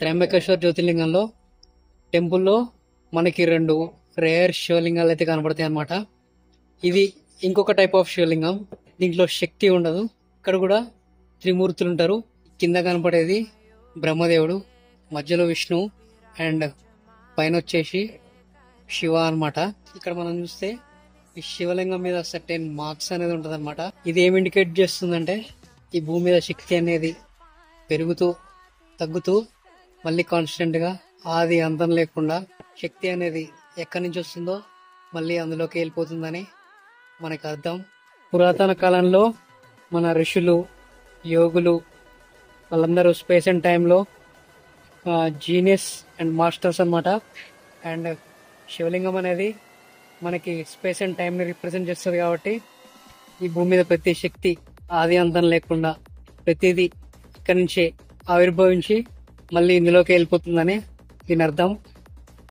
త్రయంబకేశ్వర్ జ్యోతిర్లింగంలో టెంపుల్లో మనకి 2 రేర్ శివలింగాలు అయితే కనబడతాయి అన్నమాట. ఇది ఇంకొక టైప్ ఆఫ్ శివలింగం. దీంట్లో శక్తి ఉండదు. ఇక్కడ కూడా త్రిమూర్తులు ఉంటారు. కింద కనపడేది బ్రహ్మదేవుడు, మధ్యలో విష్ణు అండ్ పైన వచ్చేసి శివ అన్నమాట. ఇక్కడ మనం చూస్తే ఈ శివలింగం మీద సర్టెన్ మార్క్స్ అనేది ఉంటది అనమాట. ఇది ఏం ఇండికేట్ చేస్తుందంటే ఈ భూమి మీద శక్తి అనేది పెరుగుతూ తగ్గుతూ మళ్ళీ కాన్స్టెంట్ గా ఆది అంతం లేకుండా శక్తి అనేది ఎక్కడి నుంచి వస్తుందో మళ్ళీ అందులోకి వెళ్ళిపోతుందని మనకు అర్థం. పురాతన కాలంలో మన ఋషులు, యోగులు వాళ్ళందరూ స్పేస్ అండ్ టైంలో జీనియస్ అండ్ మాస్టర్స్ అన్నమాట. అండ్ శివలింగం అనేది మనకి స్పేస్ అండ్ టైంని రిప్రజెంట్ చేస్తుంది కాబట్టి ఈ భూమి మీద ప్రతి శక్తి ఆది అంతం లేకుండా ప్రతిదీ ఇక్కడి నుంచే ఆవిర్భవించి మళ్ళీ ఇందులోకి వెళ్ళిపోతుందని దీని అర్థం.